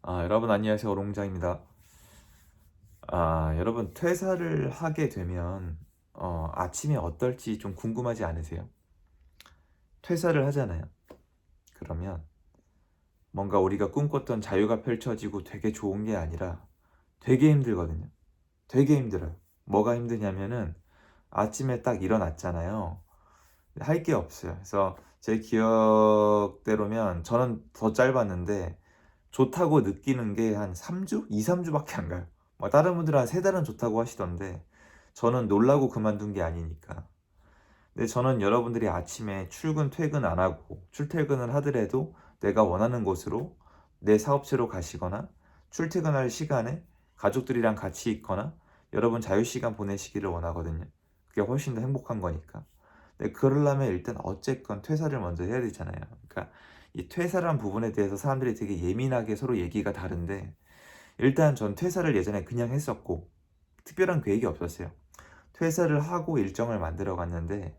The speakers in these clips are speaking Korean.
여러분 안녕하세요. 오롱장입니다. 여러분 퇴사를 하게 되면 아침이 어떨지 좀 궁금하지 않으세요? 퇴사를 하잖아요. 그러면 뭔가 우리가 꿈꿨던 자유가 펼쳐지고 되게 좋은 게 아니라 되게 힘들거든요. 되게 힘들어요. 뭐가 힘드냐면은 아침에 딱 일어났잖아요. 할 게 없어요. 그래서 제 기억대로면 저는 더 짧았는데 좋다고 느끼는 게 한 3 주? 2-3 주밖에 안 가요. 뭐 다른 분들은 한 3 달은 좋다고 하시던데 저는 놀라고 그만둔 게 아니니까. 근데 저는 여러분들이 아침에 출근 퇴근 안 하고 출퇴근을 하더라도 내가 원하는 곳으로 내 사업체로 가시거나 출퇴근할 시간에 가족들이랑 같이 있거나 여러분 자유 시간 보내시기를 원하거든요. 그게 훨씬 더 행복한 거니까. 근데 그러려면 일단 어쨌건 퇴사를 먼저 해야 되잖아요. 그러니까 이 퇴사란 부분에 대해서 사람들이 되게 예민하게 서로 얘기가 다른데 일단 전 퇴사를 예전에 그냥 했었고 특별한 계획이 없었어요. 퇴사를 하고 일정을 만들어 갔는데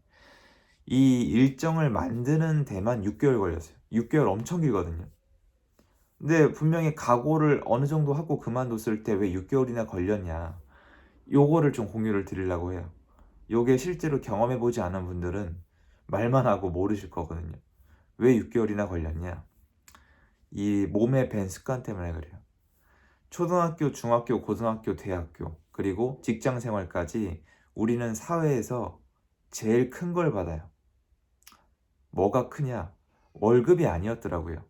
이 일정을 만드는 데만 6개월 걸렸어요. 6개월 엄청 길거든요. 근데 분명히 각오를 어느 정도 하고 그만뒀을 때 왜 6개월이나 걸렸냐. 요거를 좀 공유를 드리려고 해요. 요게 실제로 경험해 보지 않은 분들은 말만 하고 모르실 거거든요. 왜 6개월이나 걸렸냐? 이 몸에 밴 습관 때문에 그래요. 초등학교, 중학교, 고등학교, 대학교, 그리고 직장 생활까지 우리는 사회에서 제일 큰 걸 받아요. 뭐가 크냐? 월급이 아니었더라고요.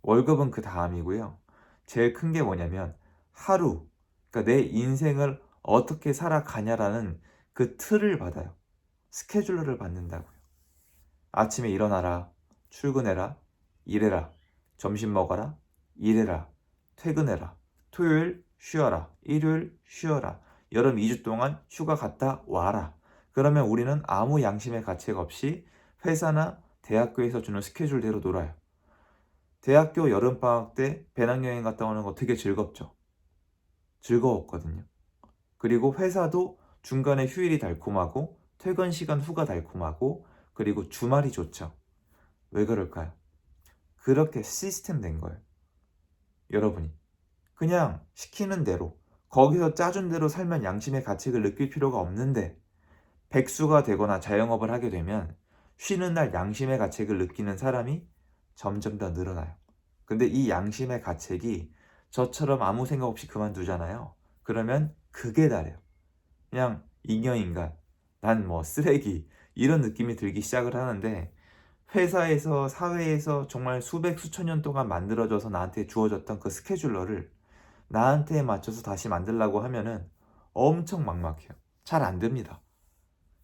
월급은 그다음이고요. 제일 큰 게 뭐냐면 하루, 그러니까 내 인생을 어떻게 살아가냐라는 그 틀을 받아요. 스케줄러를 받는다고요. 아침에 일어나라, 출근해라, 일해라, 점심 먹어라, 일해라, 퇴근해라, 토요일 쉬어라, 일요일 쉬어라, 여름 2주 동안 휴가 갔다 와라. 그러면 우리는 아무 양심의 가책 없이 회사나 대학교에서 주는 스케줄대로 놀아요. 대학교 여름방학 때 배낭여행 갔다 오는 거 되게 즐겁죠. 즐거웠거든요. 그리고 회사도 중간에 휴일이 달콤하고 퇴근 시간 후가 달콤하고 그리고 주말이 좋죠. 왜 그럴까요? 그렇게 시스템 된 거예요. 여러분이. 그냥 시키는 대로 거기서 짜준 대로 살면 양심의 가책을 느낄 필요가 없는데 백수가 되거나 자영업을 하게 되면 쉬는 날 양심의 가책을 느끼는 사람이 점점 더 늘어나요. 근데 이 양심의 가책이 저처럼 아무 생각 없이 그만두잖아요. 그러면 극에 달해요. 그냥 잉여인간, 난 뭐 쓰레기 이런 느낌이 들기 시작을 하는데 회사에서 사회에서 정말 수백 수천 년 동안 만들어져서 나한테 주어졌던 그 스케줄러를 나한테 맞춰서 다시 만들라고 하면은 엄청 막막해요. 잘 안 됩니다.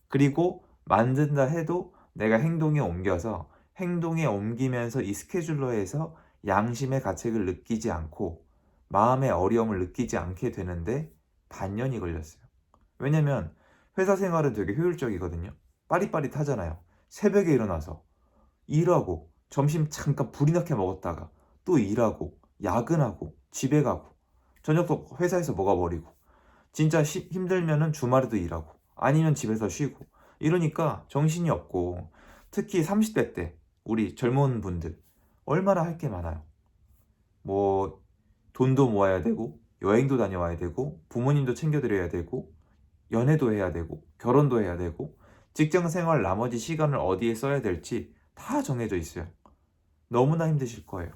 그리고 만든다 해도 내가 행동에 옮겨서 행동에 옮기면서 이 스케줄러에서 양심의 가책을 느끼지 않고 마음의 어려움을 느끼지 않게 되는데 반년이 걸렸어요. 왜냐면 회사 생활은 되게 효율적이거든요. 빠릿빠릿하잖아요. 새벽에 일어나서 일하고 점심 잠깐 불이 나게 먹었다가 또 일하고 야근하고 집에 가고 저녁도 회사에서 먹어버리고 진짜 힘들면은 주말에도 일하고 아니면 집에서 쉬고 이러니까 정신이 없고 특히 30대 때 우리 젊은 분들 얼마나 할 게 많아요. 뭐 돈도 모아야 되고 여행도 다녀와야 되고 부모님도 챙겨드려야 되고 연애도 해야 되고 결혼도 해야 되고 직장 생활 나머지 시간을 어디에 써야 될지 다 정해져 있어요. 너무나 힘드실 거예요.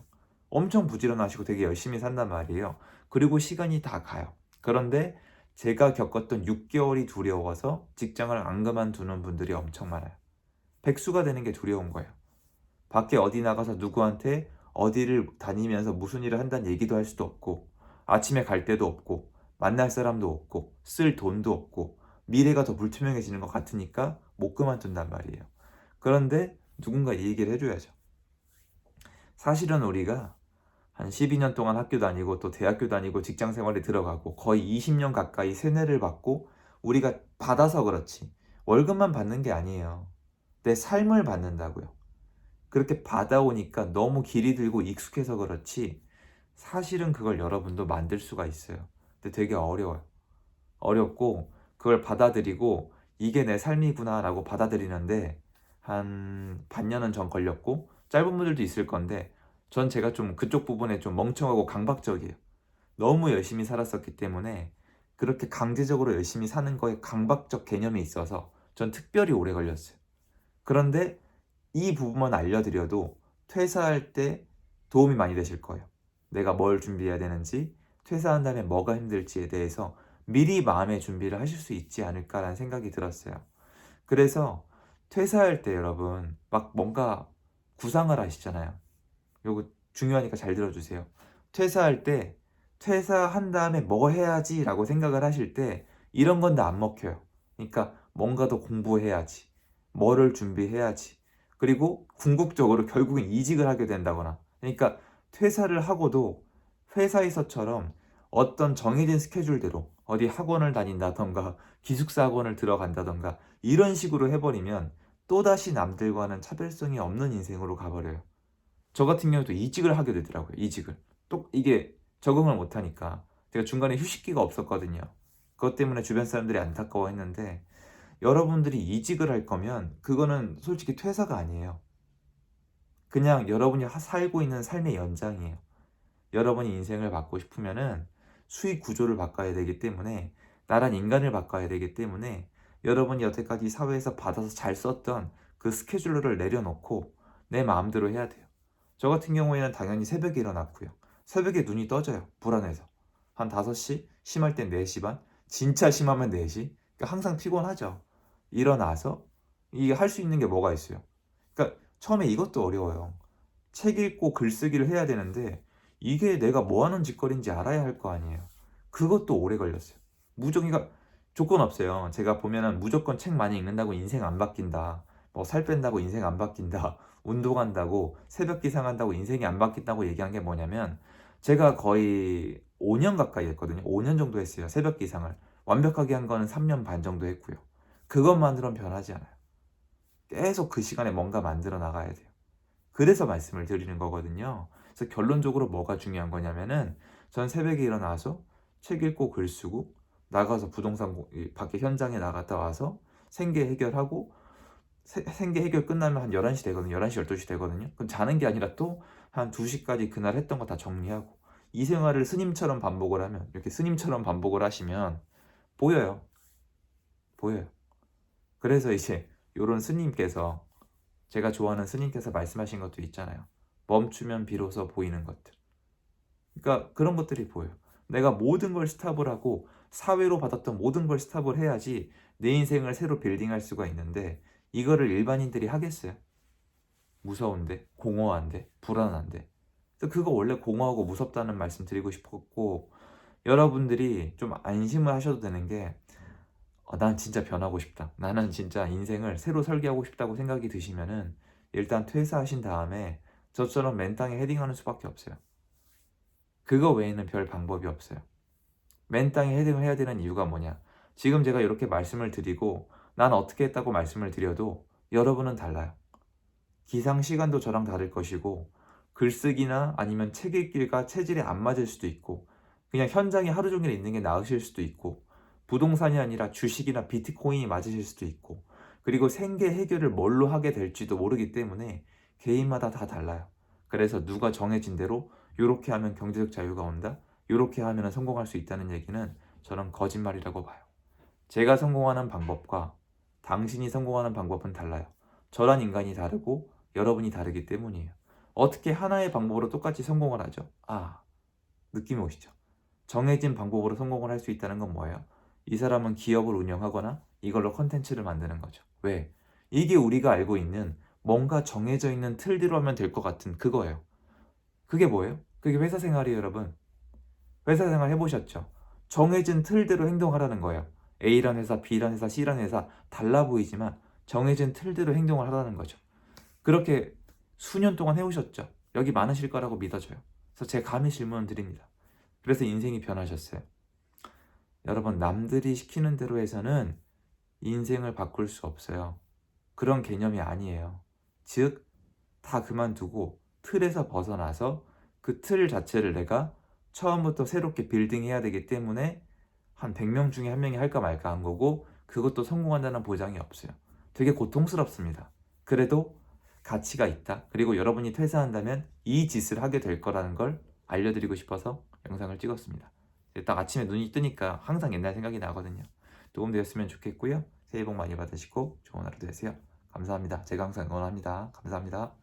엄청 부지런하시고 되게 열심히 산단 말이에요. 그리고 시간이 다 가요. 그런데 제가 겪었던 6개월이 두려워서 직장을 안 그만두는 분들이 엄청 많아요. 백수가 되는 게 두려운 거예요. 밖에 어디 나가서 누구한테 어디를 다니면서 무슨 일을 한다는 얘기도 할 수도 없고 아침에 갈 데도 없고 만날 사람도 없고 쓸 돈도 없고 미래가 더 불투명해지는 것 같으니까 못 그만둔단 말이에요. 그런데 누군가 이 얘기를 해줘야죠. 사실은 우리가 한 12년 동안 학교 다니고 또 대학교 다니고 직장 생활에 들어가고 거의 20년 가까이 세뇌를 받고 우리가 받아서 그렇지 월급만 받는 게 아니에요. 내 삶을 받는다고요. 그렇게 받아오니까 너무 길이 들고 익숙해서 그렇지 사실은 그걸 여러분도 만들 수가 있어요. 근데 되게 어려워요. 어렵고 그걸 받아들이고 이게 내 삶이구나 라고 받아들이는데 한 반년은 전 걸렸고 짧은 분들도 있을 건데 전 제가 좀 그쪽 부분에 좀 멍청하고 강박적이에요. 너무 열심히 살았었기 때문에 그렇게 강제적으로 열심히 사는 거에 강박적 개념이 있어서 전 특별히 오래 걸렸어요. 그런데 이 부분만 알려드려도 퇴사할 때 도움이 많이 되실 거예요. 내가 뭘 준비해야 되는지, 퇴사한 다음에 뭐가 힘들지에 대해서 미리 마음의 준비를 하실 수 있지 않을까라는 생각이 들었어요. 그래서 퇴사할 때 여러분 막 뭔가 구상을 하시잖아요. 요거 중요하니까 잘 들어주세요. 퇴사할 때 퇴사한 다음에 뭐 해야지 라고 생각을 하실 때 이런 건 다 안 먹혀요. 그러니까 뭔가 더 공부해야지, 뭐를 준비해야지, 그리고 궁극적으로 결국엔 이직을 하게 된다거나, 그러니까 퇴사를 하고도 회사에서처럼 어떤 정해진 스케줄대로 어디 학원을 다닌다던가 기숙사 학원을 들어간다던가 이런 식으로 해버리면 또다시 남들과는 차별성이 없는 인생으로 가버려요. 저 같은 경우도 이직을 하게 되더라고요. 이직을. 또 이게 적응을 못하니까. 제가 중간에 휴식기가 없었거든요. 그것 때문에 주변 사람들이 안타까워했는데, 여러분들이 이직을 할 거면 그거는 솔직히 퇴사가 아니에요. 그냥 여러분이 살고 있는 삶의 연장이에요. 여러분이 인생을 바꾸고 싶으면은 수익 구조를 바꿔야 되기 때문에, 나란 인간을 바꿔야 되기 때문에 여러분이 여태까지 사회에서 받아서 잘 썼던 그 스케줄러를 내려놓고 내 마음대로 해야 돼요. 저 같은 경우에는 당연히 새벽에 일어났고요. 새벽에 눈이 떠져요. 불안해서. 한 5시? 심할 땐 4시 반? 진짜 심하면 4시? 그러니까 항상 피곤하죠. 일어나서 이게 할 수 있는 게 뭐가 있어요. 그러니까 처음에 이것도 어려워요. 책 읽고 글쓰기를 해야 되는데 이게 내가 뭐 하는 짓거리인지 알아야 할 거 아니에요. 그것도 오래 걸렸어요. 무조건 조건 없어요. 제가 보면은 무조건 책 많이 읽는다고 인생 안 바뀐다. 뭐 살 뺀다고 인생 안 바뀐다. 운동한다고 새벽 기상한다고 인생이 안 바뀐다고 얘기한 게 뭐냐면, 제가 거의 5년 가까이 했거든요. 5년 정도 했어요. 새벽 기상을. 완벽하게 한 거는 3년 반 정도 했고요. 그것만으로는 변하지 않아요. 계속 그 시간에 뭔가 만들어 나가야 돼요. 그래서 말씀을 드리는 거거든요. 그래서 결론적으로 뭐가 중요한 거냐면은, 전 새벽에 일어나서 책 읽고 글 쓰고 나가서 부동산 밖에 현장에 나갔다 와서 생계 해결하고, 생계 해결 끝나면 한 11시 되거든요. 11시 12시 되거든요. 그럼 자는 게 아니라 또 한 2시까지 그날 했던 거 다 정리하고, 이 생활을 스님처럼 반복을 하면, 이렇게 스님처럼 반복을 하시면 보여요. 보여요. 그래서 이제 요런 스님께서, 제가 좋아하는 스님께서 말씀하신 것도 있잖아요. 멈추면 비로소 보이는 것들. 그러니까 그런 것들이 보여요. 내가 모든 걸 스탑을 하고 사회로 받았던 모든 걸 스탑을 해야지 내 인생을 새로 빌딩할 수가 있는데, 이거를 일반인들이 하겠어요? 무서운데, 공허한데, 불안한데. 그래서 그거 원래 공허하고 무섭다는 말씀 드리고 싶었고, 여러분들이 좀 안심을 하셔도 되는 게, 난 진짜 변하고 싶다, 나는 진짜 인생을 새로 설계하고 싶다고 생각이 드시면은 일단 퇴사하신 다음에 저처럼 맨땅에 헤딩하는 수밖에 없어요. 그거 외에는 별 방법이 없어요. 맨땅에 헤딩을 해야 되는 이유가 뭐냐? 지금 제가 이렇게 말씀을 드리고 난 어떻게 했다고 말씀을 드려도 여러분은 달라요. 기상 시간도 저랑 다를 것이고, 글쓰기나 아니면 책 읽기가 체질에 안 맞을 수도 있고, 그냥 현장에 하루 종일 있는 게 나으실 수도 있고, 부동산이 아니라 주식이나 비트코인이 맞으실 수도 있고, 그리고 생계 해결을 뭘로 하게 될지도 모르기 때문에 개인마다 다 달라요. 그래서 누가 정해진 대로 요렇게 하면 경제적 자유가 온다, 요렇게 하면 성공할 수 있다는 얘기는 저는 거짓말이라고 봐요. 제가 성공하는 방법과 당신이 성공하는 방법은 달라요. 저란 인간이 다르고 여러분이 다르기 때문이에요. 어떻게 하나의 방법으로 똑같이 성공을 하죠? 느낌이 오시죠? 정해진 방법으로 성공을 할 수 있다는 건 뭐예요? 이 사람은 기업을 운영하거나 이걸로 컨텐츠를 만드는 거죠. 왜? 이게 우리가 알고 있는 뭔가 정해져 있는 틀대로 하면 될 것 같은 그거예요. 그게 뭐예요? 그게 회사 생활이에요, 여러분. 회사 생활 해보셨죠? 정해진 틀대로 행동하라는 거예요. A란 회사, B란 회사, C란 회사 달라 보이지만 정해진 틀대로 행동을 하라는 거죠. 그렇게 수년 동안 해오셨죠? 여기 많으실 거라고 믿어져요. 그래서 제가 감히 질문을 드립니다. 그래서 인생이 변하셨어요. 여러분, 남들이 시키는 대로 해서는 인생을 바꿀 수 없어요. 그런 개념이 아니에요. 즉, 다 그만두고 틀에서 벗어나서 그 틀 자체를 내가 처음부터 새롭게 빌딩해야 되기 때문에 한 100명 중에 한 명이 할까 말까 한 거고, 그것도 성공한다는 보장이 없어요. 되게 고통스럽습니다. 그래도 가치가 있다. 그리고 여러분이 퇴사한다면 이 짓을 하게 될 거라는 걸 알려드리고 싶어서 영상을 찍었습니다. 딱 아침에 눈이 뜨니까 항상 옛날 생각이 나거든요. 도움되었으면 좋겠고요. 새해 복 많이 받으시고 좋은 하루 되세요. 감사합니다. 제가 항상 응원합니다. 감사합니다.